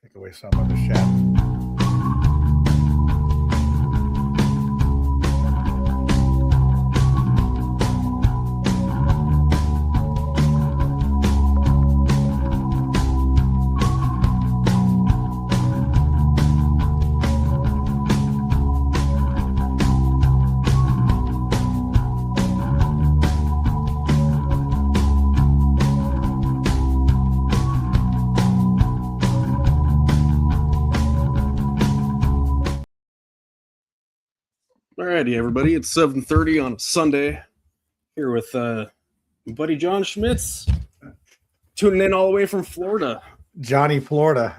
Take away some of the shadows. Alrighty, everybody. It's 7:30 on a Sunday. Here with buddy John Schmitz, tuning in all the way from Florida. Johnny Florida.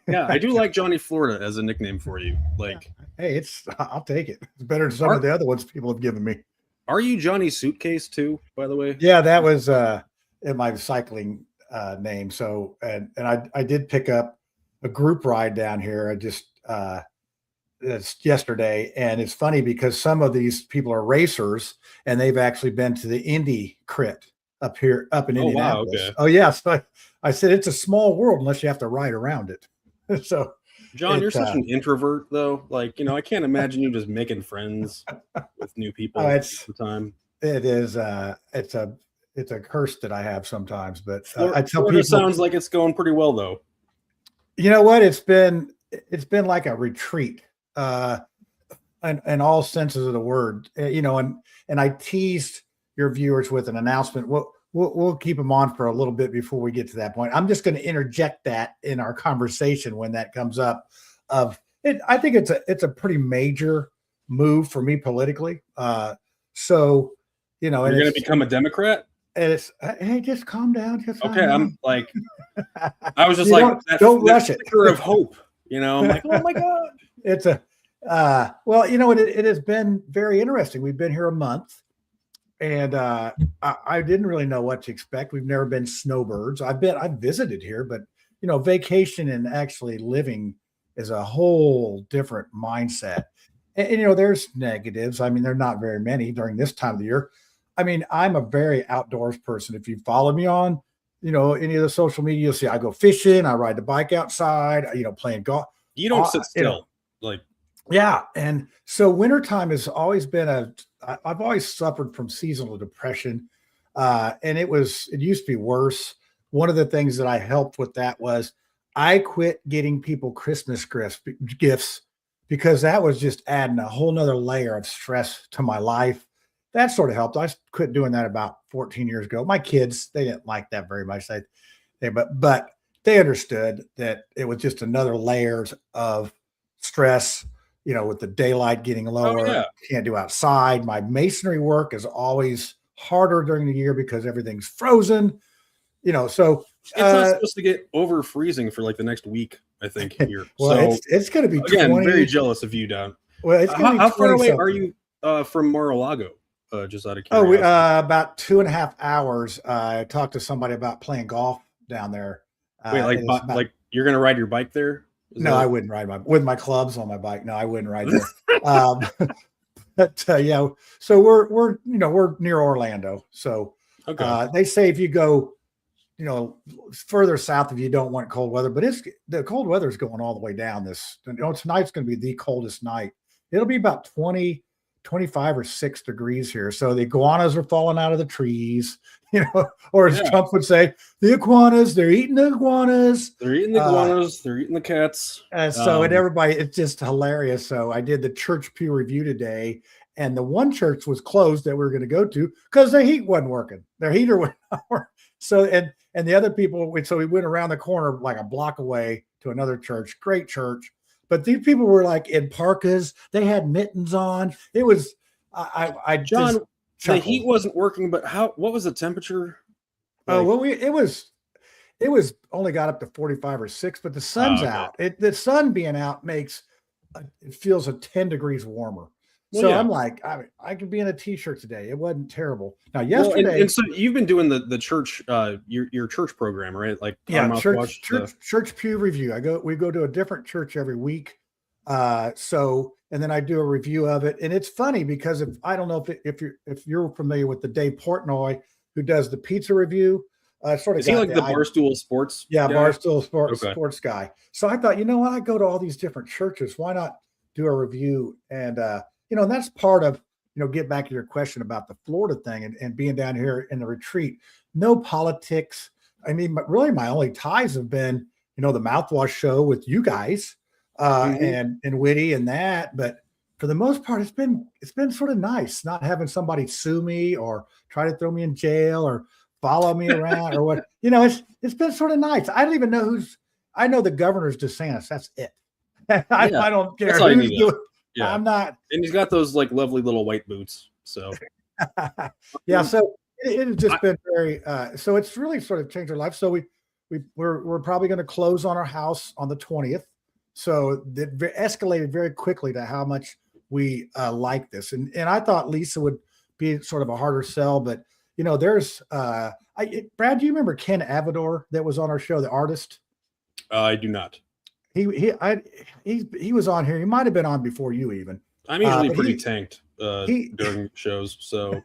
Yeah, I do like Johnny Florida as a nickname for you. Like, hey, I'll take it. It's better than some of the other ones people have given me. Are you Johnny Suitcase too, by the way? Yeah, that was in my cycling name. So and I did pick up a group ride down here. I just it's yesterday, and it's funny because some of these people are racers and they've actually been to the Indy crit up in Indianapolis. Wow, okay. Oh yeah, so I said it's a small world unless you have to ride around it. So John, you're such an introvert though. Like, I can't imagine you just making friends with new people all the time. It is it's a curse that I have sometimes, but I tell people, sounds like it's going pretty well though. You know what? It's been like a retreat. In all senses of the word, and I teased your viewers with an announcement. We'll keep them on for a little bit before we get to that point. I'm just going to interject that in our conversation when that comes up. I think it's a pretty major move for me politically. So, you're going to become a Democrat. And it's hey, just calm down. Just okay, I'm like, I was just like, don't rush it. Flicker of hope. I'm like, oh my god, it's a. Well, it has been very interesting. We've been here a month, and I didn't really know what to expect. We've never been snowbirds. I've visited here, but vacation and actually living is a whole different mindset. And there's negatives. I mean, there are not very many during this time of the year. I mean, I'm a very outdoors person. If you follow me on, any of the social media, you'll see I go fishing, I ride the bike outside, playing golf. You don't sit still, like. Yeah. And so wintertime has always been I've always suffered from seasonal depression. And it used to be worse. One of the things that I helped with that was I quit getting people Christmas gifts because that was just adding a whole nother layer of stress to my life. That sort of helped. I quit doing that about 14 years ago. My kids, they didn't like that very much. But they understood that it was just another layers of stress. With the daylight getting lower, can't do outside. My masonry work is always harder during the year because everything's frozen. So it's not supposed to get over freezing for like the next week, I think. Here, well, so it's going to be. Again, 20, very jealous of you, Don. Well, it's how far away are you from Mar-a-Lago? Just out of curiosity. About 2.5 hours. I talked to somebody about playing golf down there. Wait, like you're going to ride your bike there? No, I wouldn't ride with my clubs on my bike. No, I wouldn't ride there. But yeah, so we're near Orlando. So they say if you go, further south, if you don't want cold weather, but the cold weather is going all the way down. Tonight's going to be the coldest night. It'll be about 25 or 6 degrees here. So the iguanas are falling out of the trees, or as Trump would say, the iguanas, they're eating the iguanas. They're eating the iguanas. They're eating the cats. And everybody, it's just hilarious. So I did the church pew review today, and the one church was closed that we were going to go to because the heat wasn't working. Their heater went out. So, and the other people, so we went around the corner like a block away to another church, great church. But these people were like in parkas. They had mittens on. It was, John, the heat wasn't working, but what was the temperature? Oh, well, it was only got up to 45 or 6, but the sun's out. The sun being out it feels 10 degrees warmer. Well, so I'm like, I could be in a t-shirt today. It wasn't terrible. Now, yesterday, and so you've been doing the church, your church program, right? Like, church pew review. We go to a different church every week. And then I do a review of it. And it's funny because I don't know if you're familiar with the Dave Portnoy who does the pizza review. Sort of Is he got like the Barstool Sports? yeah, guy? Barstool Okay. sports guy. So I thought, you know what, I go to all these different churches. Why not do a review? And and that's part of get back to your question about the Florida thing and being down here in the retreat. No politics. I mean, really, my only ties have been the mouthwash show with you guys and Witty and that. But for the most part, it's been sort of nice not having somebody sue me or try to throw me in jail or follow me around or what. It's been sort of nice. I don't even know I know the governor's DeSantis. That's it. I don't care who's doing. Yeah, I'm not. And he's got those like lovely little white boots. So yeah, so it has just been very. So it's really sort of changed our life. So we're probably going to close on our house on the 20th. So it escalated very quickly to how much we like this, and I thought Lisa would be sort of a harder sell, but there's Brad. Do you remember Ken Avador that was on our show, the artist? I do not. He was on here. He might have been on before you even. I'm usually pretty tanked during shows, so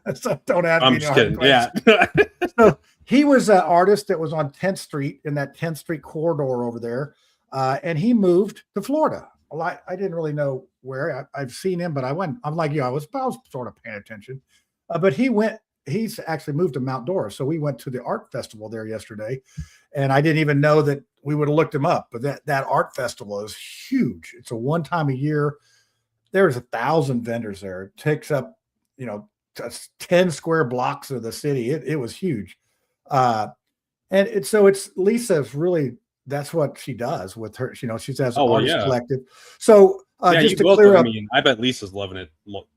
don't ask me. I'm just kidding. Yeah. So he was an artist that was on 10th Street in that 10th Street corridor over there, and he moved to Florida. Well, I didn't really know where. I've seen him, but I'm like you. I was sort of paying attention, but he's actually moved to Mount Dora. So we went to the art festival there yesterday, and I didn't even know that we would have looked him up. But that art festival is huge. It's a one time a year. There's 1,000 vendors there. It takes up, 10 square blocks of the city. It was huge. So it's Lisa's really, that's what she does with her. She has an artist collective. So just to clear up, I bet Lisa's loving it.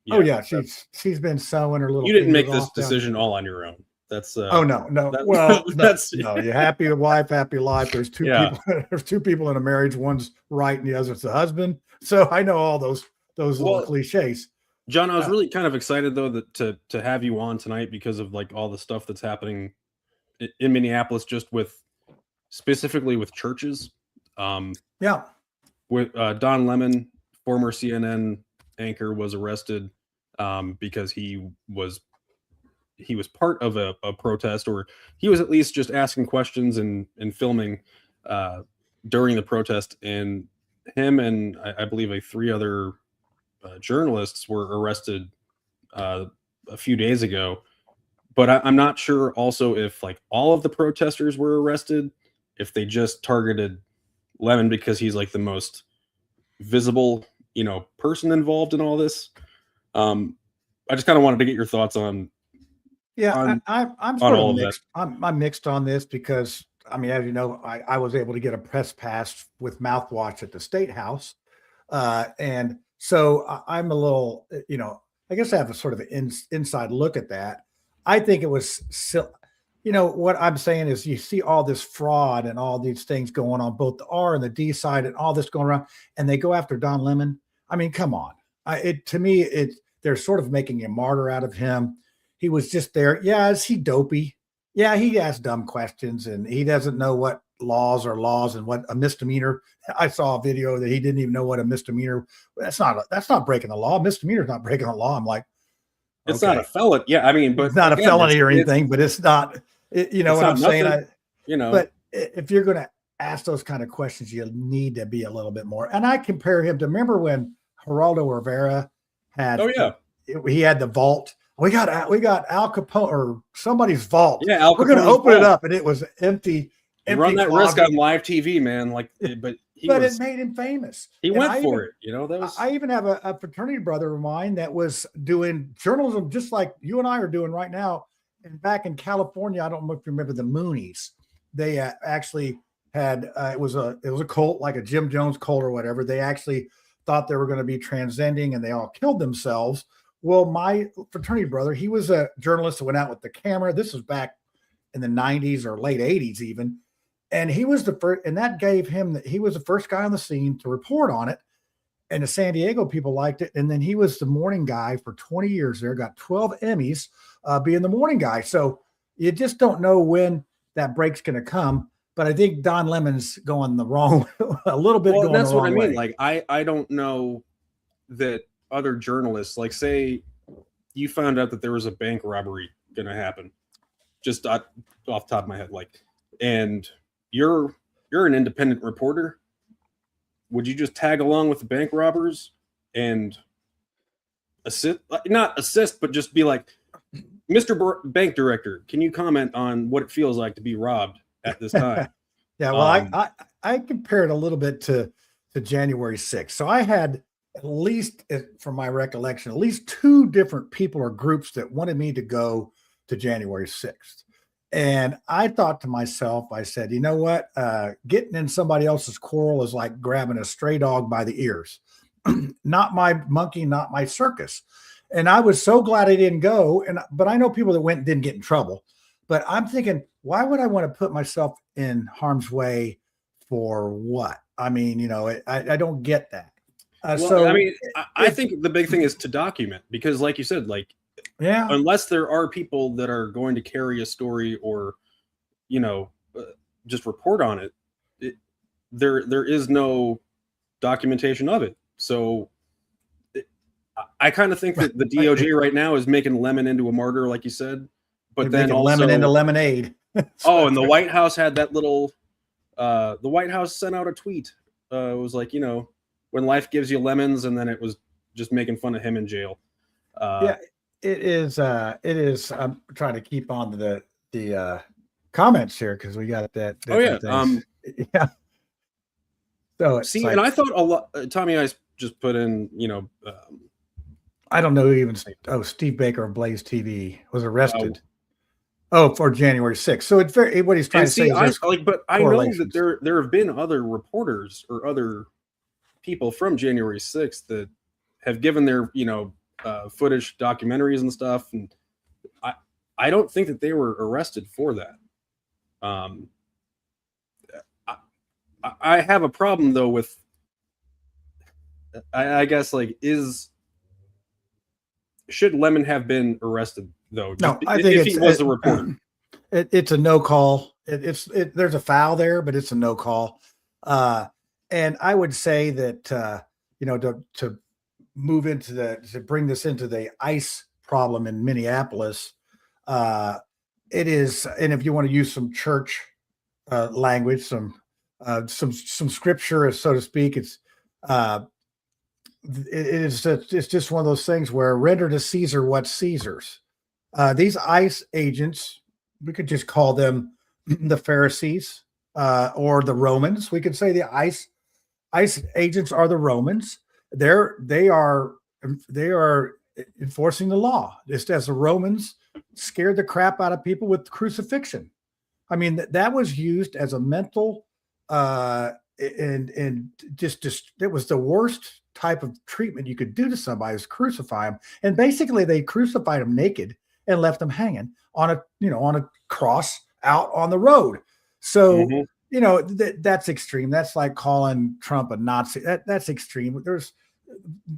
Yeah, she's been sewing her little. You didn't make this decision all on your own. That's no. Well, that's no. You're happy wife, happy life. There's two people. There's two people in a marriage. One's right, and the other's the husband. So I know all those little cliches. John, I was really kind of excited though that to have you on tonight because of like all the stuff that's happening in Minneapolis, just specifically with churches. With Don Lemon, former CNN anchor, was arrested because he was part of a protest, or he was at least just asking questions and filming during the protest. And him and I believe 3 other journalists were arrested a few days ago. But I'm not sure also if like all of the protesters were arrested, if they just targeted Lemon because he's like the most visible, person involved in all this. I just kind of wanted to get your thoughts on. Yeah, I'm sort of mixed. I'm mixed on this because, I mean, as you know, I was able to get a press pass with mouthwash at the State House. And so I'm a little, I guess I have a sort of an inside look at that. I think it was, what I'm saying is you see all this fraud and all these things going on, both the R and the D side and all this going around, and they go after Don Lemon. I mean, come on. To me, they're sort of making a martyr out of him. He was just there. Yeah, is he dopey? Yeah, he asks dumb questions and he doesn't know what laws are laws and what a misdemeanor. I saw a video that he didn't even know what a misdemeanor. That's not breaking the law. Misdemeanor is not breaking the law. I'm like, it's not a felony. Yeah, I mean, but it's not a felony or anything, but it's not. You know what I'm saying? But if you're going to ask those kind of questions, you need to be a little bit more. And I compare him to, remember when Geraldo Rivera had? Oh yeah, he had the vault. We got Al Capone or somebody's vault. Yeah, Al Capone's we're going to open it up, and it was empty. Run that risk on live TV, man. Like, but it made him famous. He went for it. I even have a fraternity brother of mine that was doing journalism just like you and I are doing right now. And back in California, I don't know if you remember the Moonies. They actually had it was a cult, like a Jim Jones cult or whatever. They actually thought they were going to be transcending, and they all killed themselves. Well, my fraternity brother, he was a journalist that went out with the camera. This was back in the 90s or late 80s even. And he was the first, and that gave him, he was the first guy on the scene to report on it. And the San Diego people liked it. And then he was the morning guy for 20 years there, got 12 Emmys being the morning guy. So you just don't know when that break's going to come. But I think Don Lemon's going the wrong, a little bit going the wrong way. That's what I mean. Like, I don't know that other journalists, like say you found out that there was a bank robbery going to happen. just off the top of my head, like, and you're an independent reporter. Would you just tag along with the bank robbers and not assist, but just be like, Mr. Bank Director, can you comment on what it feels like to be robbed at this time? Yeah, well, I compare it a little bit to January 6th. So I had, at least from my recollection, at least 2 different people or groups that wanted me to go to January 6th. And I thought to myself, I said, you know what? Getting in somebody else's quarrel is like grabbing a stray dog by the ears. Not my monkey, not my circus. And I was so glad I didn't go. But I know people that went and didn't get in trouble. But I'm thinking, why would I want to put myself in harm's way for what? I mean, you know, I don't get that. So I mean, I think the big thing is to document, because like you said, like, yeah, unless there are people that are going to carry a story or, you know, just report on it, there is no documentation of it. So I kind of think that the DOJ right now is making Lemon into a martyr, like you said, but then also lemon into lemonade. Oh, and the White House had that little, the White House sent out a tweet. It was like, you know, when life gives you lemons, and then it was just making fun of him in jail. Yeah, it is. I'm trying to keep on to the comments here, because we got that. Oh yeah. Yeah. So see, like, and I thought a lot. Tommy Ice just put in, you know, I don't know even. Oh, Steve Baker of Blaze TV was arrested. For January 6th. So it's very, what he's trying to say is but I know that there have been other reporters or other people from January 6th that have given their, you know, footage documentaries and stuff, and I don't think that they were arrested for that. I have a problem though with, I guess, like, should Lemon have been arrested though? No, I think if he was a reporter, it's a no call. There's a foul there, but it's a no call. And I would say that you know, to move into to bring this into the ICE problem in Minneapolis, it is, and if you want to use some church language, some scripture, so to speak, it's just one of those things where render to Caesar what's Caesar's. These ICE agents, we could just call them the Pharisees or the Romans. We could say the ICE agents are the Romans. They are enforcing the law, just as the Romans scared the crap out of people with crucifixion. I mean, that was used as a mental and just it was the worst type of treatment you could do to somebody, is crucify them. And basically they crucified them naked and left them hanging on a cross out on the road. So, you know, that's extreme. That's like calling Trump a Nazi. That's extreme. There's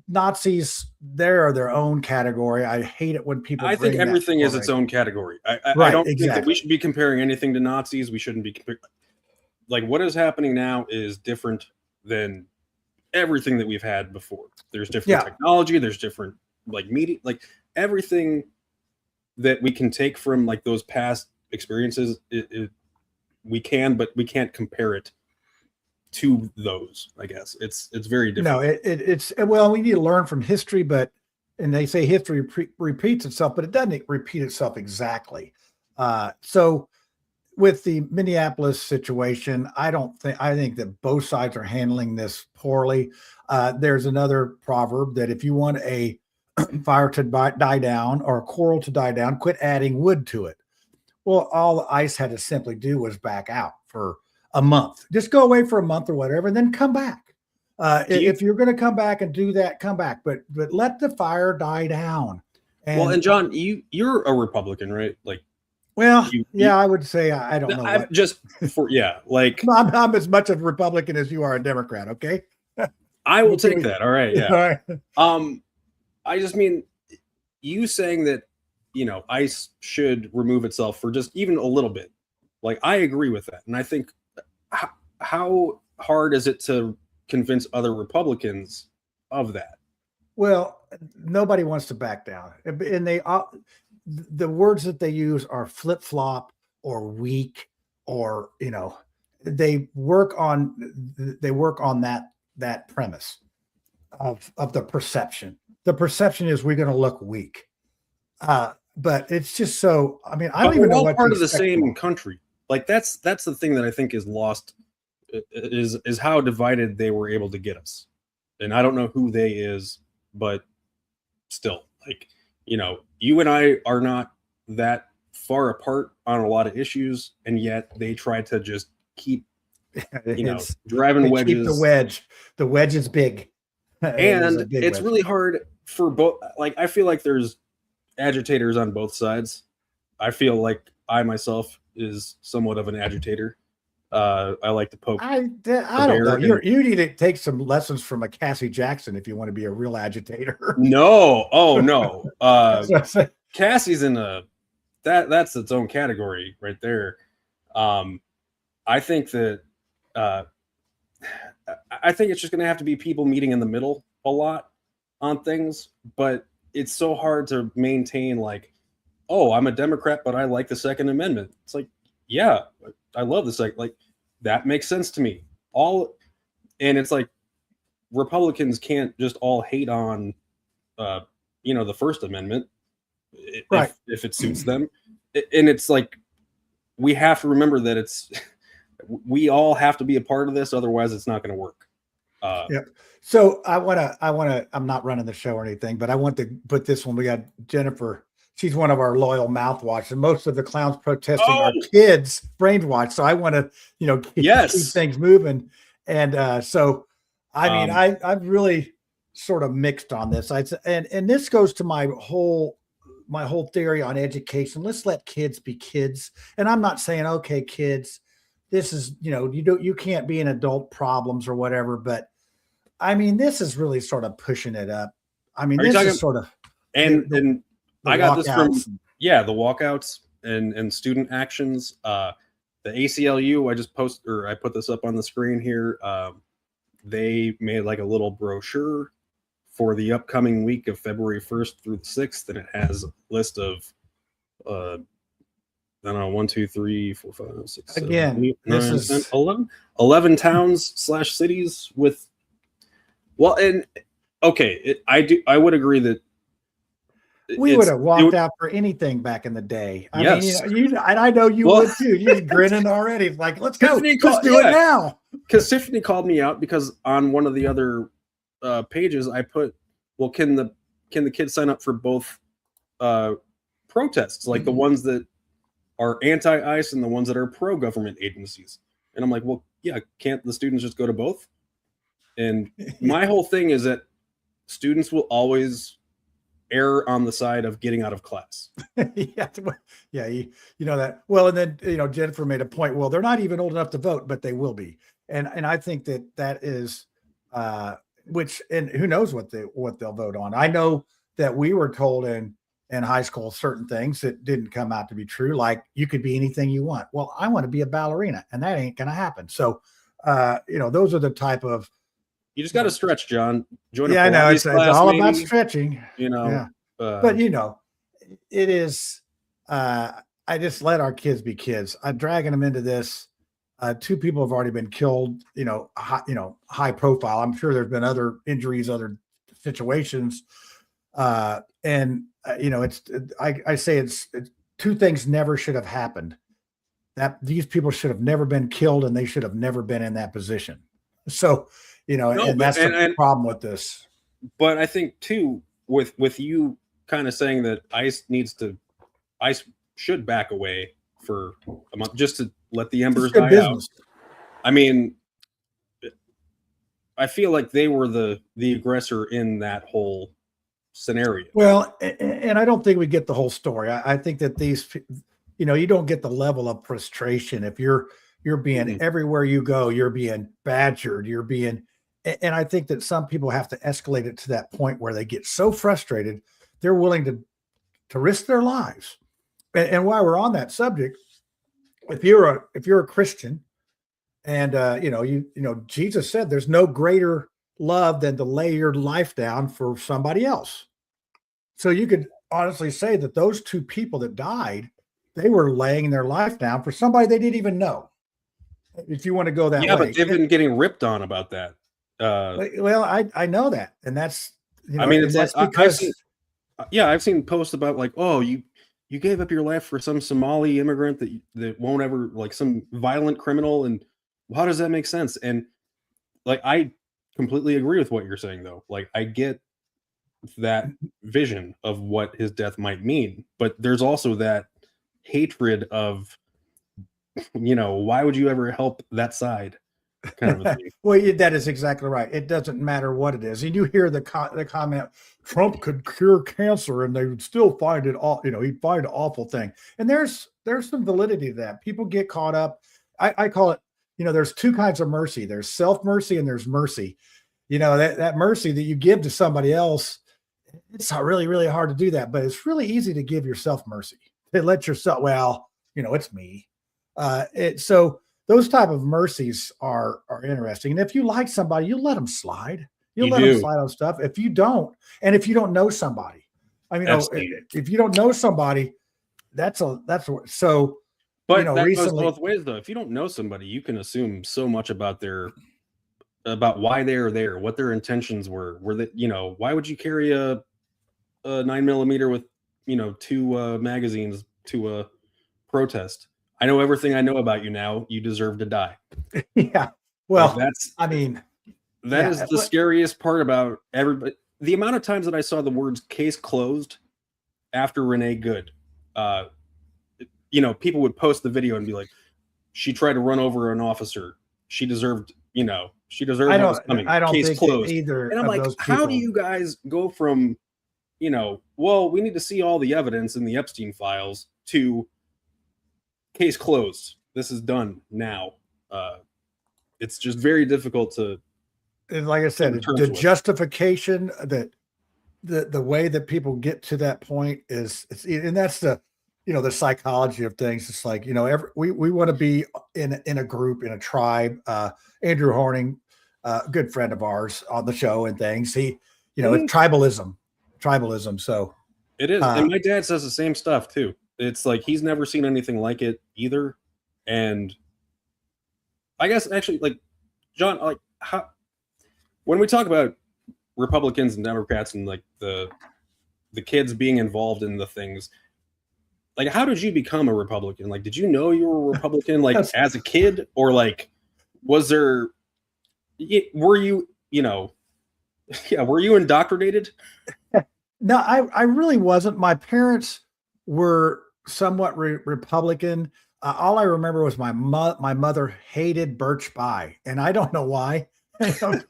Nazis, they're their own category. I hate it when people. I think everything is its own category. I don't think that we should be comparing anything to Nazis. We shouldn't be like, what is happening now is different than everything that we've had before. There's different technology. There's different, like, media, like everything that we can take from, like, those past experiences. We can, but we can't compare it to those. I guess it's very different. No, it's well, we need to learn from history, and they say history repeats itself, but it doesn't repeat itself exactly. So with the Minneapolis situation, I think that both sides are handling this poorly. There's another proverb that if you want a fire to die down or a quarrel to die down, quit adding wood to it. Well, all ICE had to simply do was back out for a month. Just go away for a month or whatever, and then come back. If you're going to come back and do that, come back. But let the fire die down. And John, you're a Republican, right? Like, well, I would say I don't know. Like I'm as much a Republican as you are a Democrat. Okay, I will take that. All right, yeah. All right. I just mean, you saying that, you know, ICE should remove itself for just even a little bit. Like, I agree with that, and I think how hard is it to convince other Republicans of that? Well, nobody wants to back down, and the words that they use are flip flop or weak, or they work on that premise of the perception. The perception is we're going to look weak. But it's just so, I mean, I don't even know what part to of the expect same more. country. Like that's the thing that I think is lost, is how divided they were able to get us. And I don't know who they is, but still, like, you and I are not that far apart on a lot of issues, and yet they try to just keep driving They wedges. keep the wedge. The wedge is big. And it's wedge. really hard for both. Like, I feel like there's agitators on both sides. I feel like I myself is somewhat of an agitator. I like to poke. I don't know. You need to take some lessons from a Cassie Jackson if you want to be a real agitator. No, oh no. Cassie's in that's its own category right there. I think that I think it's just going to have to be people meeting in the middle a lot on things, but it's so hard to maintain, like, oh, I'm a Democrat, but I like the Second Amendment. It's like, yeah, I love the second. Like, that makes sense to me. And it's like Republicans can't just all hate on, the First Amendment, right, if it suits them. And it's like, we have to remember that we all have to be a part of this, otherwise it's not going to work. Yeah. So I'm not running the show or anything, but I want to put this one. We got Jennifer. She's one of our loyal mouthwash, and most of the clowns protesting are kids brainwashed. So I want to, keep things moving. And so, I mean, I've really sort of mixed on this. And this goes to my whole theory on education. Let's let kids be kids. And I'm not saying, okay, kids, this is, you can't be in adult problems or whatever, but I mean, this is really sort of pushing it up. I mean, this is sort of, and I got this from, the walkouts and student actions. The ACLU, I put this up on the screen here. They made like a little brochure for the upcoming week of February 1st through the 6th, and it has a list of, I don't know, 1, 2, 3, 4, 5, 6, 7, 8, 9, 10, 11 towns / cities with, well, and okay, I would agree that we would have walked out for anything back in the day. I mean, and I know you would too. You're grinning already. It's like, let's go. Let's do it now. Because Tiffany called me out because on one of the other pages I put, well, can the kids sign up for both protests, like the ones that are anti-ICE and the ones that are pro-government agencies? And I'm like, well, yeah, can't the students just go to both? And my whole thing is that students will always err on the side of getting out of class. Yeah, you know that. Well, and then, Jennifer made a point. Well, they're not even old enough to vote, but they will be. And I think that is, and who knows what they'll vote on. I know that we were told in high school certain things that didn't come out to be true, like you could be anything you want. Well, I want to be a ballerina, and that ain't going to happen. So, those are the type of, you just got to stretch, John. Join I know it's all about stretching, Yeah. But it is. I just let our kids be kids. I'm dragging them into this. 2 people have already been killed. High profile. I'm sure there's been other injuries, other situations, and I say it's 2 things never should have happened. That these people should have never been killed, and they should have never been in that position. So. And that's the problem with this. But I think too, with you kind of saying that ICE should back away for a month just to let the embers die out. I mean, I feel like they were the aggressor in that whole scenario. Well, and I don't think we get the whole story. I think that these, you don't get the level of frustration if you're being everywhere you go, you're being badgered, and I think that some people have to escalate it to that point where they get so frustrated, they're willing to risk their lives. And while we're on that subject, if you're a Christian, and Jesus said there's no greater love than to lay your life down for somebody else. So you could honestly say that those two people that died, they were laying their life down for somebody they didn't even know. If you want to go that Yeah, but way, they've been getting ripped on about that. well, I know that, and that's I mean, and it's like that's because I've seen posts about like, oh, you gave up your life for some Somali immigrant that won't ever like some violent criminal, and how does that make sense? And like, I completely agree with what you're saying, though. Like, I get that vision of what his death might mean, but there's also that hatred of, why would you ever help that side kind of a thing. well, that is exactly right. It doesn't matter what it is, and you hear the comment, Trump could cure cancer, and they would still find it all. He'd find an awful thing, and there's some validity to that. People get caught up. I call it, there's two kinds of mercy. There's self mercy and there's mercy. That mercy that you give to somebody else, it's really, really hard to do that, but it's really easy to give yourself mercy. To let yourself, well, it's me. So those type of mercies are interesting. And if you like somebody, you let them slide. You'll You let them do. slide on stuff. If you don't, and if you don't know somebody, Epstein. if you don't know somebody, so. But that Recently, goes both ways, though. If you don't know somebody, you can assume so much about about why they are there, what their intentions were. Were they, why would you carry a 9mm with, two magazines to a protest? I know everything I know about you now. You deserve to die. yeah. Well, Like, I mean, that is the scariest part about everybody. The amount of times that I saw the words "case closed" after Renee Good, people would post the video and be like, "She tried to run over an officer. She deserved, she deserved what was coming. I don't Case think closed." either. And I'm of like, those how do people- you guys go from, well, we need to see all the evidence in the Epstein files to case closed. This is done now. It's just very difficult to. And like I said, the justification that the way that people get to that point and that's the psychology of things. It's like, we want to be in a group, in a tribe. Andrew Horning, a good friend of ours on the show and things. It's tribalism. So it is. And my dad says the same stuff too. It's like, he's never seen anything like it either. And I guess actually, like, John, like, when we talk about Republicans and Democrats and like the kids being involved in the things, like, how did you become a Republican? Like, did you know you were a Republican like as a kid, or like were you were you indoctrinated? No, I really wasn't. My parents were somewhat Republican. All I remember was my mother hated Birch Bayh, and I don't know why. But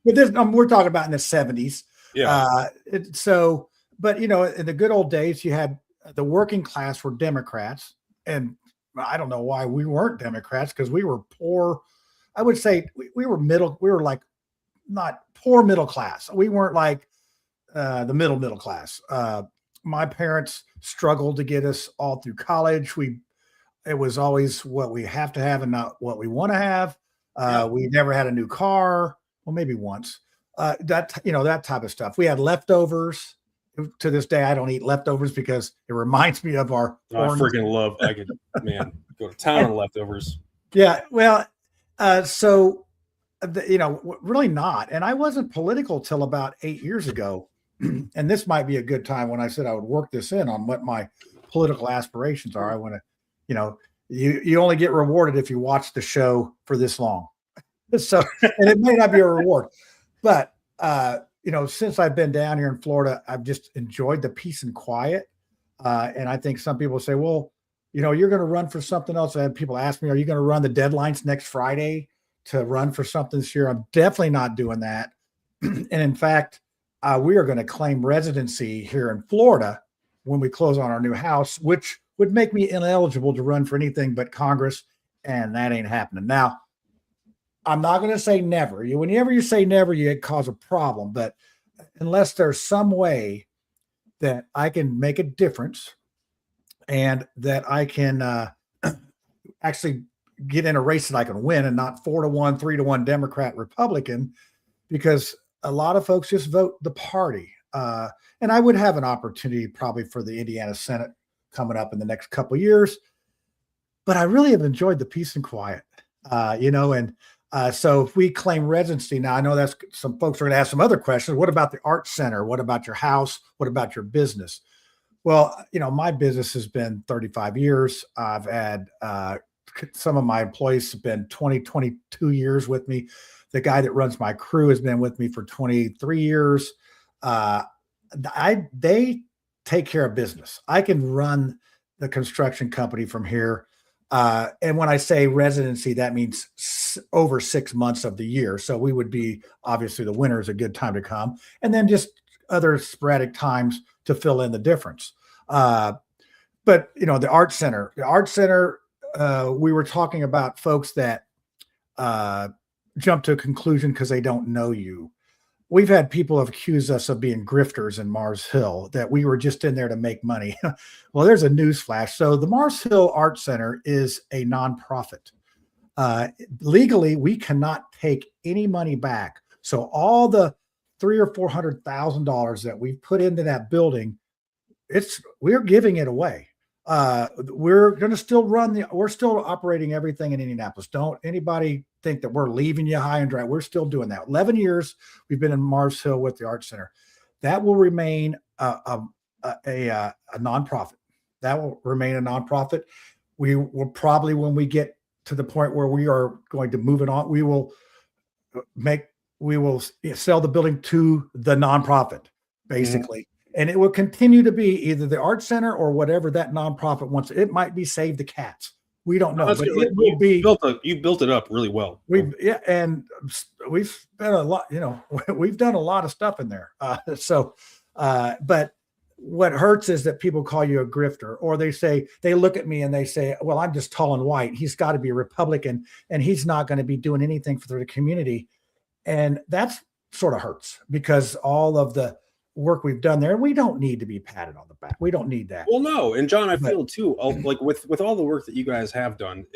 we're talking about in the 70s. Yeah. But in the good old days, you had the working class were Democrats, and I don't know why we weren't Democrats, because we were poor. I would say we were middle. We were like not poor middle class. We weren't like the middle class. My parents struggled to get us all through college. It was always what we have to have and not what we want to have. We never had a new car. Well, maybe once. That type of stuff. We had leftovers. To this day, I don't eat leftovers because it reminds me of our. I freaking love. I could, man, go to town on leftovers. Yeah, well, really not. And I wasn't political till about 8 years ago. And this might be a good time when I said I would work this in on what my political aspirations are. I want to, you only get rewarded if you watch the show for this long. So, and it may not be a reward, but, since I've been down here in Florida, I've just enjoyed the peace and quiet. And I think some people say, well, you're going to run for something else. I had people ask me, are you going to run the deadlines next Friday to run for something this year? I'm definitely not doing that. And in fact, we are going to claim residency here in Florida when we close on our new house, which would make me ineligible to run for anything but Congress. And that ain't happening. Now, I'm not going to say never. Whenever you say never, you cause a problem. But unless there's some way that I can make a difference and that I can actually get in a race that I can win, and not 4-1, 3-1 Democrat, Republican, because a lot of folks just vote the party. And I would have an opportunity probably for the Indiana Senate coming up in the next couple of years. But I really have enjoyed the peace and quiet, and so if we claim residency now, I know that's some folks are going to ask some other questions. What about the art center? What about your house? What about your business? Well, my business has been 35 years. I've had some of my employees have been 20, 22 years with me. The guy that runs my crew has been with me for 23 years. They take care of business. I can run the construction company from here. And when I say residency, that means over 6 months of the year. So we would be, obviously the winter is a good time to come, and then just other sporadic times to fill in the difference. But the art center, we were talking about folks that jump to a conclusion because they don't know you. We've had people have accused us of being grifters in Mars Hill, that we were just in there to make money. Well, there's a news flash. So the Mars Hill Art Center is a nonprofit. Legally, we cannot take any money back. So all the $300,000 or $400,000 that we put into that building, we're giving it away. We're going to still we're still operating everything in Indianapolis. Don't anybody think that we're leaving you high and dry. We're still doing that. 11 years we've been in Mars Hill with the Art Center. That will remain a nonprofit. That will remain a nonprofit. We will probably, when we get to the point where we are going to move it on, we will sell the building to the nonprofit, basically. Mm-hmm. And it will continue to be either the art center or whatever that nonprofit wants. It might be Save the Cats. We don't know, but it will be. You built it up really well. And we've spent a lot. We've done a lot of stuff in there. But what hurts is that people call you a grifter, or they look at me and they say, "Well, I'm just tall and white. He's got to be a Republican, and he's not going to be doing anything for the community," and that's sort of hurts because all of the work we've done there, we don't need to be patted on the back. We don't need that. Well, no. And John, I feel too, like with all the work that you guys have done,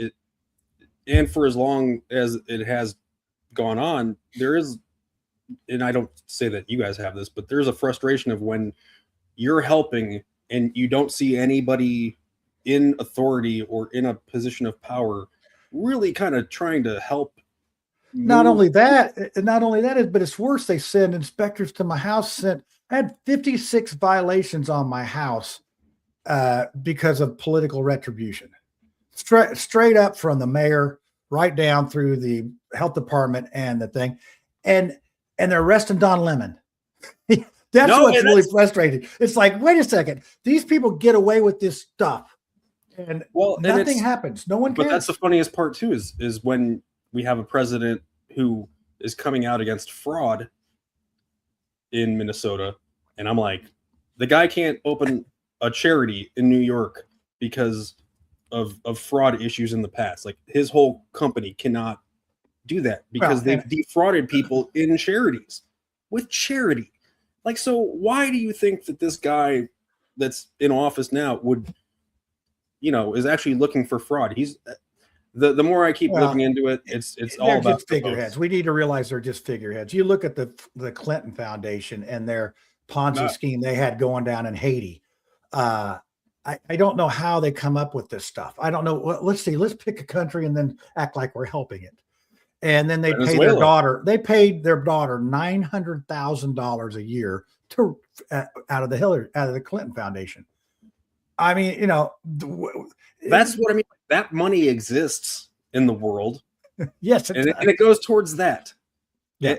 and for as long as it has gone on, there is, and I don't say that you guys have this, but there's a frustration of when you're helping and you don't see anybody in authority or in a position of power really kind of trying to help. Not only that, but it's worse. They send inspectors to my house. I had 56 violations on my house because of political retribution. Straight up from the mayor, right down through the health department and the thing. And they're arresting Don Lemon. What's really frustrating. It's like, wait a second. These people get away with this stuff. And nothing happens. No one cares. But that's the funniest part too, is when we have a president who is coming out against fraud in Minnesota. And I'm like, the guy can't open a charity in New York because of fraud issues in the past. Like his whole company cannot do that because they've defrauded people in charities with charity. Like, so why do you think that this guy that's in office now would, is actually looking for fraud? He's the more I keep looking into it, it's all about figureheads. We need to realize they're just figureheads. You look at the Clinton Foundation and their Ponzi scheme they had going down in Haiti. I don't know how they come up with this stuff. I don't know. Well, let's see. Let's pick a country and then act like we're helping it. And then they pay their daughter. They paid their daughter $900,000 a year out of the Clinton Foundation. I mean, that's what I mean. That money exists in the world. Yes, and it goes towards that. Yeah,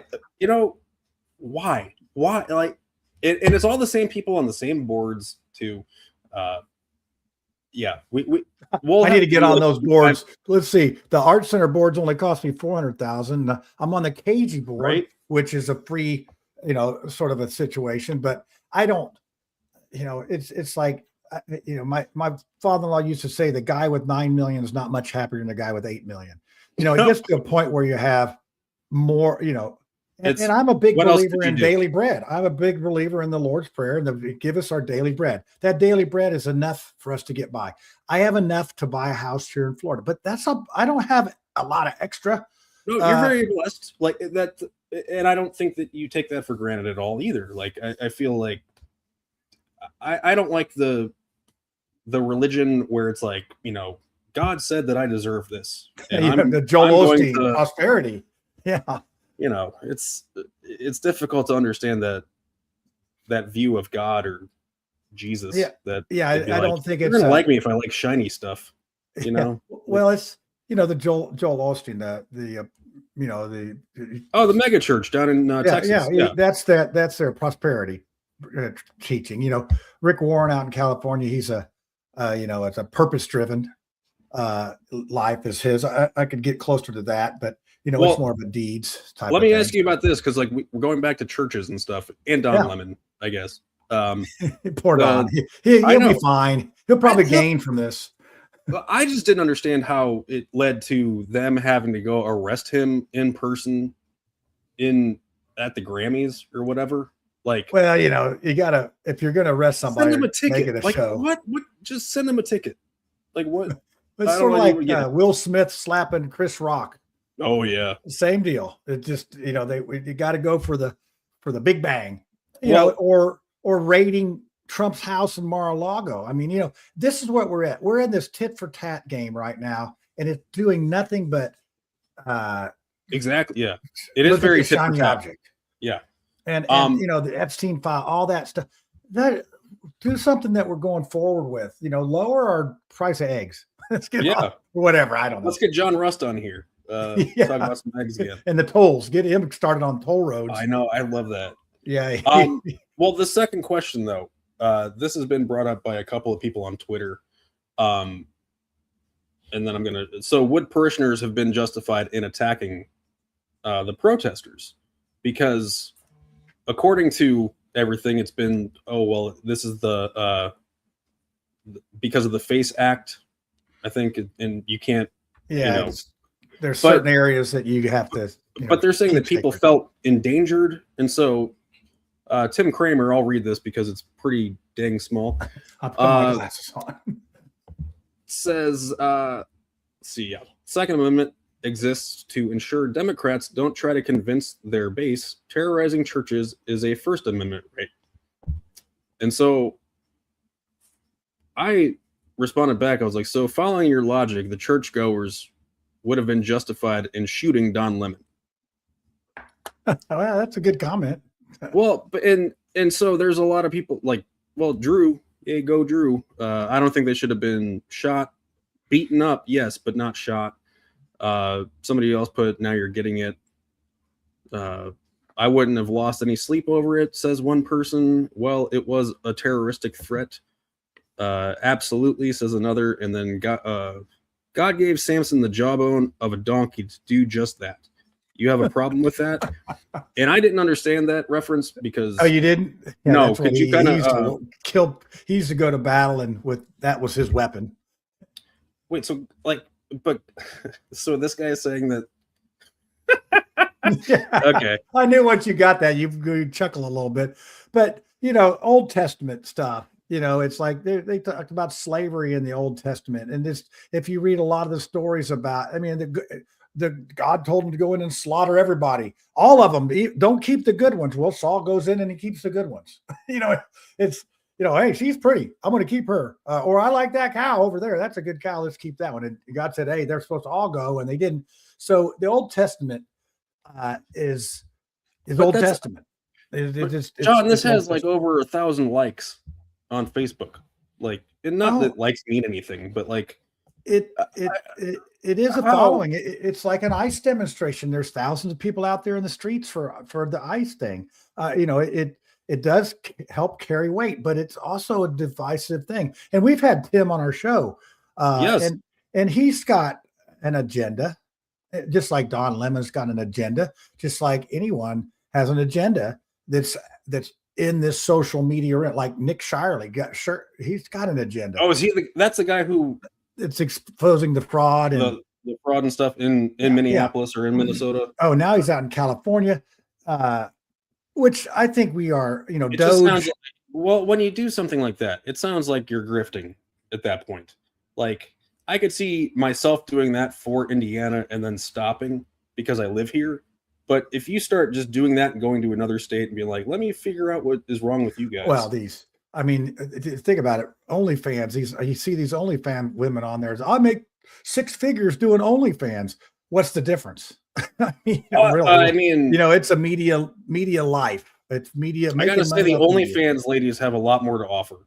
why? Like, and it's all the same people on the same boards too. We'll I need to get on those boards. Let's see. The Art Center boards only cost me $400,000. I'm on the KG board, right, which is a free, sort of a situation. But I don't, it's like, my father-in-law used to say the guy with 9 million is not much happier than the guy with 8 million. It gets to a point where you have more, and I'm a big believer in daily bread. I'm a big believer in the Lord's Prayer and give us our daily bread. That daily bread is enough for us to get by. I have enough to buy a house here in Florida, but I don't have a lot of extra. No, you're very blessed. Like that. and I don't think that you take that for granted at all either. Like I feel like I don't like the religion where it's like, God said that I deserve this, and The Joel I'm going Osteen to, prosperity. Yeah. it's difficult to understand that view of God or Jesus. Yeah. That Yeah. would be I like, don't think you're it's gonna like me if I like shiny stuff, yeah. Well, it's, the Joel Osteen, Oh, the mega church down in Texas. Yeah. that's their prosperity teaching. Rick Warren out in California, he's it's a purpose driven life is his. I could get closer to that, but it's more of a deeds type. Let of me thing. ask you about this, because like we're going back to churches and stuff, and Don Lemon, I guess. Poor Don. He'll be fine. He'll probably gain from this. I just didn't understand how it led to them having to go arrest him in person at the Grammys or whatever. Like, well, you gotta, if you're gonna arrest somebody, send them a ticket. Make it a like, show. What? Just send them a ticket. Like what? It's sort of like Will Smith slapping Chris Rock. Oh yeah, same deal. It just you got to go for the big bang, or raiding Trump's house in Mar-a-Lago. I mean, this is what we're at. We're in this tit for tat game right now, and it's doing nothing but exactly. Yeah, it is very shiny object. Yeah, and the Epstein file, all that stuff. That do something that we're going forward with. Lower our price of eggs. Let's get whatever. I don't know. Let's get John Rust on here. Talk about some eggs again. And the tolls. Get him started on toll roads. I know. I love that. Yeah. Well, the second question though, this has been brought up by a couple of people on Twitter. And then so would parishioners have been justified in attacking the protesters? Because according to everything, it's been, this is because of the FACE Act, I think, and you can't, there's certain areas that you have to, but they're saying that people felt endangered. And so Tim Kramer, I'll read this because it's pretty dang small. I'll put my glasses on. Says, Second Amendment exists to ensure Democrats don't try to convince their base terrorizing churches is a First Amendment right. And so I responded back. I was like, so following your logic, the churchgoers would have been justified in shooting Don Lemon. Well, that's a good comment. Well, and so there's a lot of people like, well, Drew, go Drew. I don't think they should have been shot, beaten up, yes, but not shot. Somebody else put, now you're getting it. I wouldn't have lost any sleep over it, says one person. Well, it was a terroristic threat. Absolutely, says another. And then God gave Samson the jawbone of a donkey to do just that. You have a problem with that? And I didn't understand that reference because... Oh, you didn't? Yeah, no, could you kind of... He used to go to battle, and that was his weapon. Wait, so so this guy is saying that... Yeah. Okay. I knew once you got that, you chuckle a little bit. But, Old Testament stuff, it's like they talked about slavery in the Old Testament. And if you read a lot of the stories about, the God told him to go in and slaughter everybody, all of them. Don't keep the good ones. Well, Saul goes in and he keeps the good ones. It's, hey, she's pretty. I'm going to keep her. Or I like that cow over there. That's a good cow. Let's keep that one. And God said, hey, they're supposed to all go, and they didn't. So the Old Testament is Old Testament. John, this has like over 1,000 likes on Facebook. Like, and not that likes mean anything, but like it is a following. It's like an ICE demonstration. There's thousands of people out there in the streets for the ICE thing. It does help carry weight, but it's also a divisive thing. And we've had Tim on our show. Yes. And he's got an agenda, just like Don Lemon's got an agenda, just like anyone has an agenda that's in this social media, like Nick Shirley he's got an agenda. Oh, is he that's the guy who it's exposing the fraud and the fraud and stuff in Minneapolis or in Minnesota? Oh, now he's out in California, which I think we are, well, when you do something like that, it sounds like you're grifting at that point. Like, I could see myself doing that for Indiana and then stopping because I live here. But if you start just doing that and going to another state and being like, let me figure out what is wrong with you guys. Well, I mean, think about it. OnlyFans, you see these OnlyFans women on there. I make 6 figures doing OnlyFans. What's the difference? I mean, really, I mean, it's a media life. It's media. I gotta say, the OnlyFans ladies have a lot more to offer.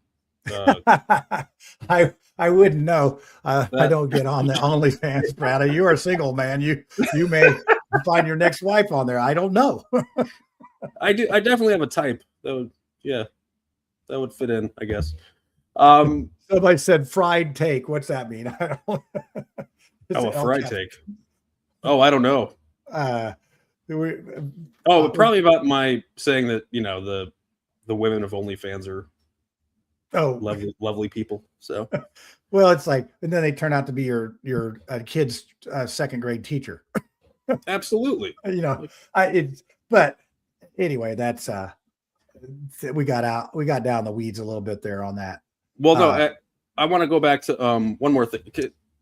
I wouldn't know. I don't get on the OnlyFans, Brad. You are a single man. You may find your next wife on there. I don't know. I do. I definitely have a type. That would fit in, I guess. Somebody said fried take. What's that mean? I don't. A fried take. Oh, I don't know. Probably about my saying that the women of OnlyFans are lovely people. So, well, it's like, and then they turn out to be your kid's second grade teacher. Absolutely. But anyway, that's we got down the weeds a little bit there on that. Well, no, I want to go back to one more thing.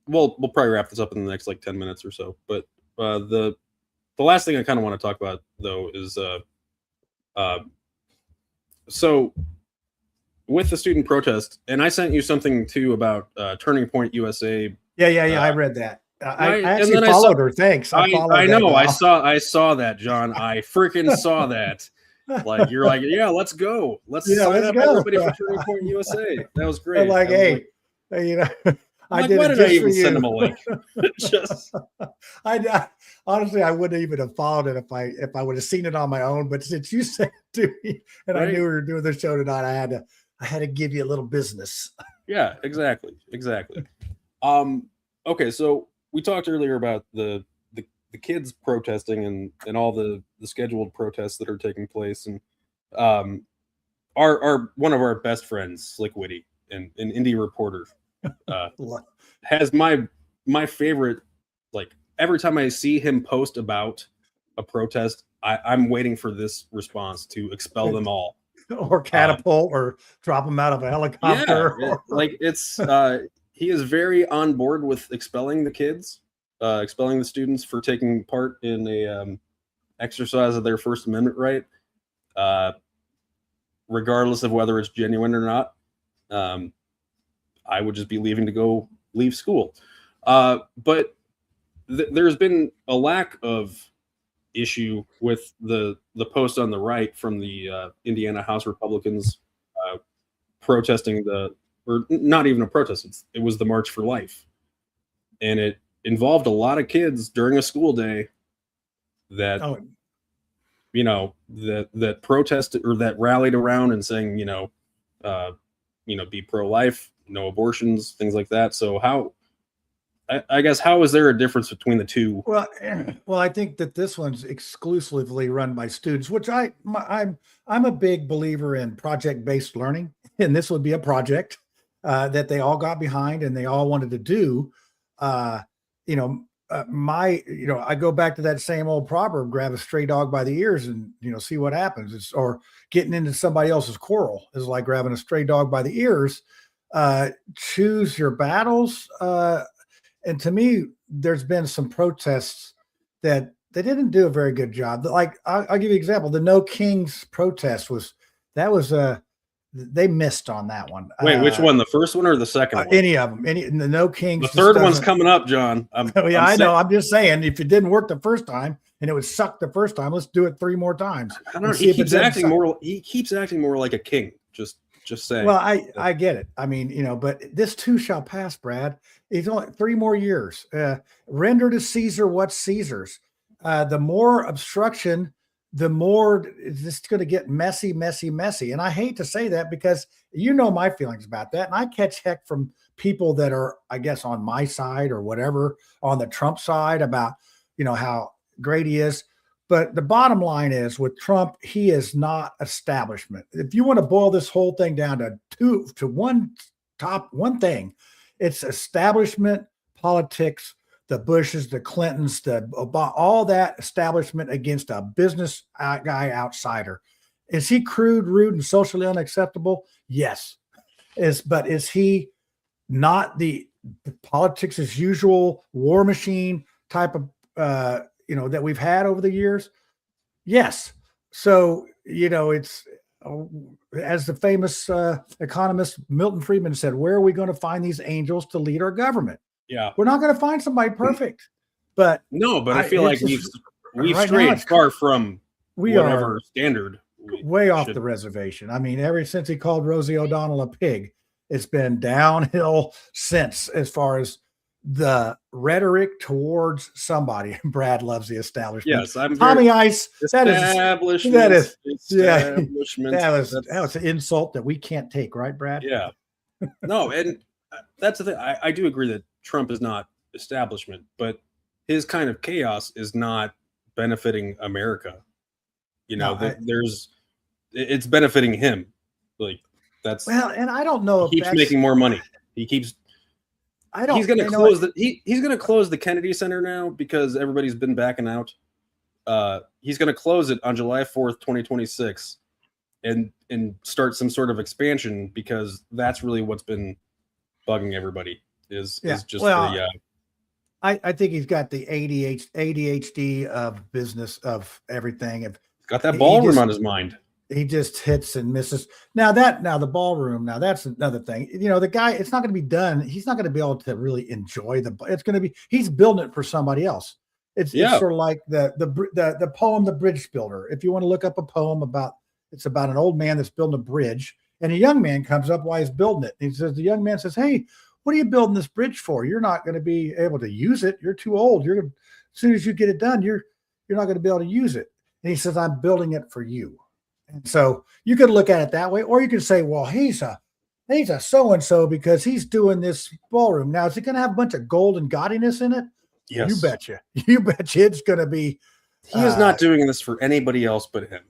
We'll probably wrap this up in the next 10 minutes or so. But the last thing I kind of want to talk about though is so with the student protest, and I sent you something too about Turning Point USA. Yeah. I read that. I actually followed her. Thanks. I know. I saw that, John. I freaking saw that. Like, you're like, yeah, let's go. Let's sign up everybody for Turning Point USA. That was great. I'm like, hey, I did why it did I just even for you. send him a link? Honestly, I wouldn't even have followed it if I would have seen it on my own. But since you sent it to me, and I knew we were doing the show tonight, I had to give you a little business. Yeah, exactly. Okay, so we talked earlier about the kids protesting and all the scheduled protests that are taking place, and our one of our best friends, Slick Witty, an indie reporter, has my favorite. Like, every time I see him post about a protest, I'm waiting for this response to expel them all, or catapult, or drop them out of a helicopter. Yeah, he is very on board with expelling the kids, expelling the students for taking part in a exercise of their First Amendment right, regardless of whether it's genuine or not. I would just be leave school. But there's been a lack of issue with the post on the right from the Indiana House Republicans protesting or not even a protest. It was the March for Life, and it involved a lot of kids during a school day that that protested or that rallied around and saying be pro-life, no abortions, things like that. So I guess how is there a difference between the two? Well, I think that this one's exclusively run by students, which I'm a big believer in project-based learning, and this would be a project that they all got behind and they all wanted to do. I go back to that same old proverb: grab a stray dog by the ears and see what happens. Or getting into somebody else's quarrel is like grabbing a stray dog by the ears. Choose your battles. And to me, there's been some protests that they didn't do a very good job. Like, I'll give you an example. The No Kings protest they missed on that one. Wait, which one? The first one or the second one? Any of them. The No Kings. The third one's coming up, John. I know. I'm just saying, if it didn't work the first time and it would suck the first time, let's do it 3 more times. I don't know. He keeps acting more like a king. Just saying. Well, I get it. I mean, but this too shall pass, Brad. It's only 3 more years. Render to Caesar what's Caesar's. The more obstruction, the more it's just going to get messy. And I hate to say that because my feelings about that. And I catch heck from people that are, I guess, on my side or whatever, on the Trump side about, how great he is. But the bottom line is, with Trump, he is not establishment. If you want to boil this whole thing down to one thing, it's establishment politics, the Bushes, the Clintons, all that establishment against a business guy outsider. Is he crude, rude, and socially unacceptable? Yes. But is he not the politics as usual war machine type of, that we've had over the years? Yes. So, it's as the famous economist Milton Friedman said, where are we going to find these angels to lead our government? Yeah. We're not going to find somebody perfect. But no, but I feel like we've right strayed far from we whatever are standard. Way off the reservation. I mean, ever since he called Rosie O'Donnell a pig, it's been downhill since, as far as the rhetoric towards somebody. Brad loves the establishment. Yes, I'm Tommy Ice. That is establishment. That was an insult that we can't take, right, Brad? Yeah. No, and that's the thing. I do agree that Trump is not establishment, but his kind of chaos is not benefiting America. It's benefiting him. Like that's and I don't know if he keeps making more money. He's going to close he's going to close the Kennedy Center now because everybody's been backing out. He's going to close it on July 4th, 2026 and start some sort of expansion because that's really what's been bugging everybody is just I think he's got the ADHD of business of everything. He's got that ballroom on his mind. He just hits and misses. Now the ballroom, that's another thing. The guy, it's not going to be done. He's not going to be able to really enjoy he's building it for somebody else. It's sort of like the poem, The Bridge Builder. If you want to look up a poem it's about an old man that's building a bridge and a young man comes up while he's building it. And the young man says, "Hey, what are you building this bridge for? You're not going to be able to use it. You're too old. As soon as you get it done, you're not going to be able to use it." And he says, "I'm building it for you." And so you could look at it that way, or you could say, well, he's a so-and-so because he's doing this ballroom. Now, is it going to have a bunch of gold and gaudiness in it? Yes. You betcha. You betcha it's going to be. He is not doing this for anybody else but him.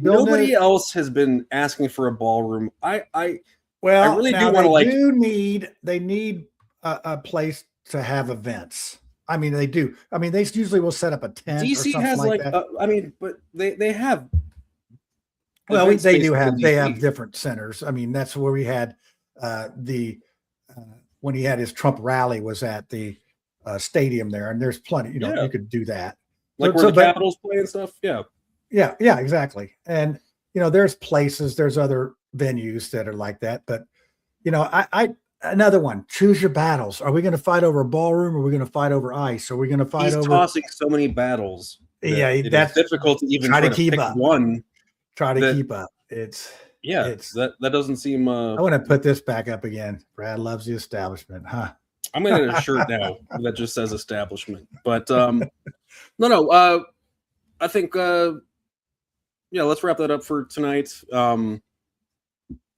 Nobody else has been asking for a ballroom. I really do want to they need a place to have events. I mean, they do. I mean, they usually will set up a tent. DC has that. But they have. Well, they have different centers. I mean, that's where we had when he had his Trump rally was at the stadium there, and there's plenty. You could do that, like where the Capitals play and stuff. Yeah, exactly. And there's other venues that are like that. But another one. Choose your battles. Are we going to fight over a ballroom? Or are we going to fight over ice? Are we going to fight over? Tossing so many battles. That's difficult to even try to keep up. One. Try to keep up. That doesn't seem. I want to put this back up again. Brad loves the establishment, huh? I'm gonna get a shirt now that just says establishment. But no. I think let's wrap that up for tonight.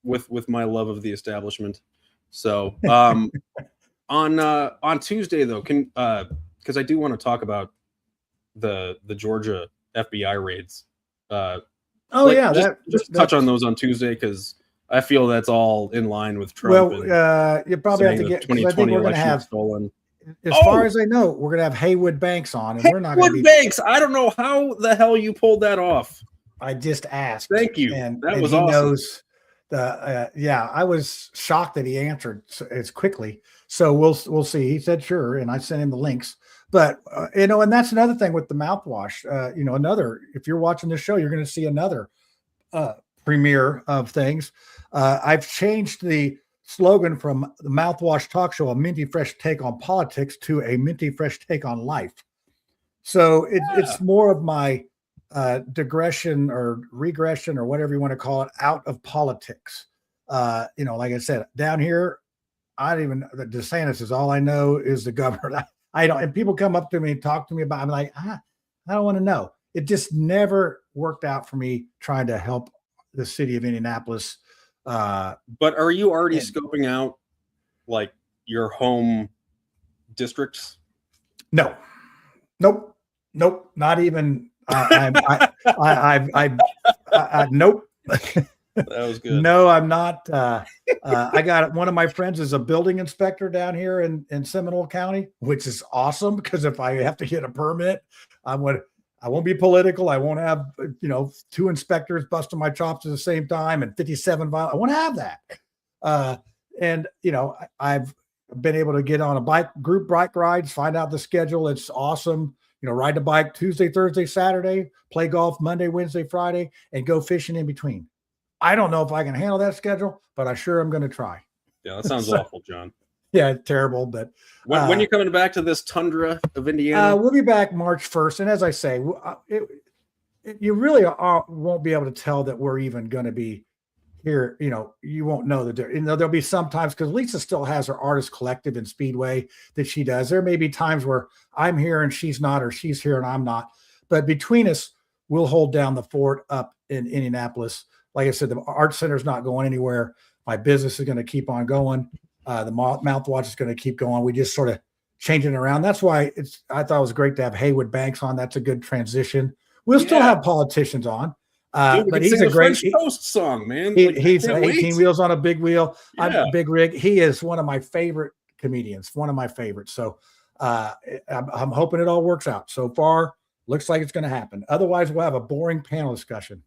With my love of the establishment. So on Tuesday though, because I do want to talk about the Georgia FBI raids. Just touch on those on Tuesday because I feel that's all in line with Trump. Well, you probably have to get. 2020 election stolen. As far as I know, we're going to have Haywood Banks on, and we're not going to be Banks. I don't know how the hell you pulled that off. I just asked. Thank you. That was awesome. Knows I was shocked that he answered as quickly. So we'll see. He said sure, and I sent him the links. But and that's another thing with the mouthwash. If you're watching this show, you're going to see another premiere of things. I've changed the slogan from the Mouthwash Talk Show, a minty fresh take on politics, to a minty fresh take on life. So it's more of my digression or regression or whatever you want to call it out of politics. Like I said, down here, DeSantis is all I know is the governor. I don't, and people come up to me and talk to me about, I'm like, I don't want to know. It just never worked out for me trying to help the city of Indianapolis. But are you already scoping out like your home districts? No, nope, not even. Nope. That was good. No, I'm not. I got one of my friends is a building inspector down here in Seminole County, which is awesome because if I have to get a permit, I won't be political. I won't have 2 inspectors busting my chops at the same time and 57 violent. I won't have that. And I've been able to get on a group bike rides, find out the schedule. It's awesome. ride the bike Tuesday, Thursday, Saturday, play golf Monday, Wednesday, Friday, and go fishing in between. I don't know if I can handle that schedule, but I sure am going to try. Yeah, that sounds awful, John. Yeah, terrible. But when you coming back to this tundra of Indiana? We'll be back March 1st. And as I say, you really won't be able to tell that we're even going to be here. You won't know that there'll be some times, because Lisa still has her artist collective in Speedway that she does. There may be times where I'm here and she's not, or she's here and I'm not. But between us, we'll hold down the fort up in Indianapolis. Like I said, the art center is not going anywhere. My business is going to keep on going. The mouthwash is going to keep going. We just sort of changing around. That's why I thought it was great to have Haywood Banks on. That's a good transition. We'll still have politicians on. Dude, but he's a great Toast song, man. He's 18 wheels on a big wheel. Yeah. I'm a big rig. He is one of my favorite comedians, one of my favorites. So I'm hoping it all works out. So far, looks like it's going to happen. Otherwise, we'll have a boring panel discussion.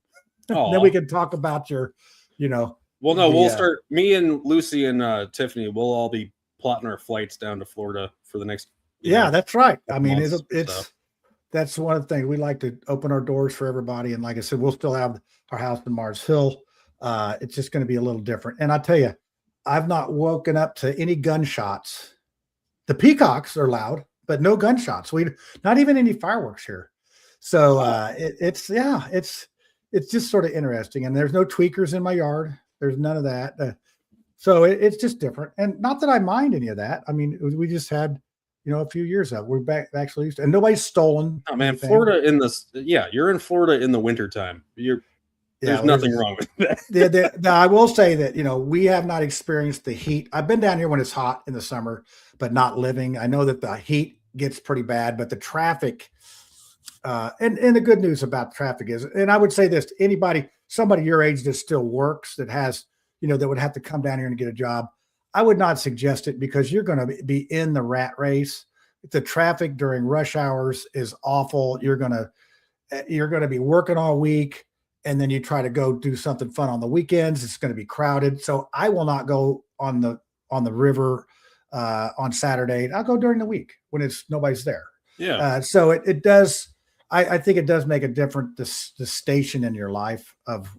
Then we can talk about your, Well, no, we'll start. Me and Lucy and Tiffany, we'll all be plotting our flights down to Florida for the next. That's right. I mean, months, that's one of the things we like to open our doors for everybody. And like I said, we'll still have our house in Mars Hill. It's just going to be a little different. And I tell you, I've not woken up to any gunshots. The peacocks are loud, but no gunshots. Not even any fireworks here. So it's just sort of interesting. And there's no tweakers in my yard. There's none of that. So it's just different. And not that I mind any of that. I mean, we just had, a few years of, we're back actually used to, and nobody's stolen. Oh man, anything. Florida you're in Florida in the wintertime. There's nothing wrong with that. Now, I will say that, we have not experienced the heat. I've been down here when it's hot in the summer, but not living. I know that the heat gets pretty bad, but the traffic, and the good news about traffic is, and I would say this to somebody your age that still works, that has, that would have to come down here and get a job, I would not suggest it, because you're going to be in the rat race. The traffic during rush hours is awful. You're going to be working all week, and then you try to go do something fun on the weekends. It's going to be crowded. So I will not go on the river on Saturday. I'll go during the week when nobody's there. Yeah. So it does. I think it does make a difference, the station in your life of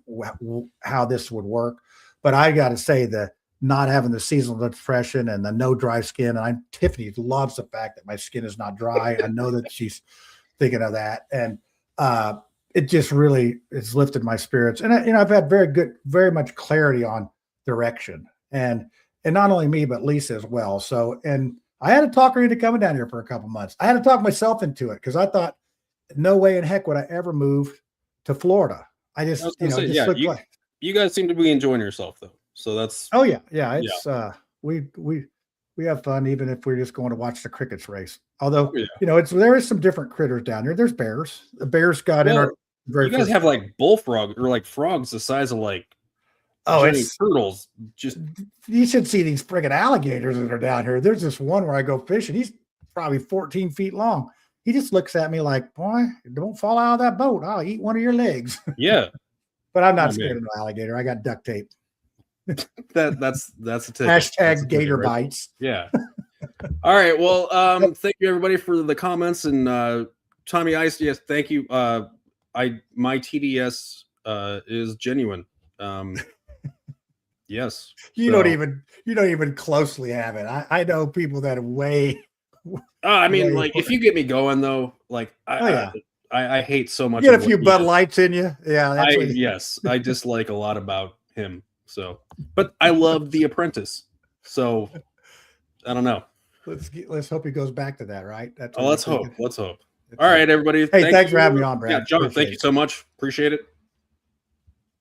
how this would work. But I got to say, the not having the seasonal depression and the no dry skin. And Tiffany loves the fact that my skin is not dry. I know that she's thinking of that. And it just really has lifted my spirits. And I've had very much clarity on direction. And not only me, but Lisa as well. So, and I had to talk her into coming down here for a couple months. I had to talk myself into it, because I thought, no way in heck would I ever move to Florida. You guys seem to be enjoying yourself though. So that's it's we have fun, even if we're just going to watch the crickets race. Although there is some different critters down here. There's bears. The bears got in our you guys have like bullfrog or like frogs the size of like it's turtles. Just you should see these friggin' alligators that are down here. There's this one where I go fishing. He's probably 14 feet long. He just looks at me like, boy, don't fall out of that boat. I'll eat one of your legs. Yeah. But I'm not scared of an alligator. I got duct tape. That's a tip. Hashtag gator bites. Yeah. All right. Well, thank you everybody for the comments, and Tommy Ice. Yes, thank you. My TDS is genuine. Yes. You don't even closely have it. I know people that are way. I mean, like if you get me going though, like I hate so much. You get a few Bud Lights in you. Yeah. Yes. I dislike a lot about him. So, but I love The Apprentice. So I don't know. Let's hope he goes back to that, right? Let's hope. All right, everybody. Hey, thanks for having me on, Brad. Yeah, John, thank you so much. Appreciate it.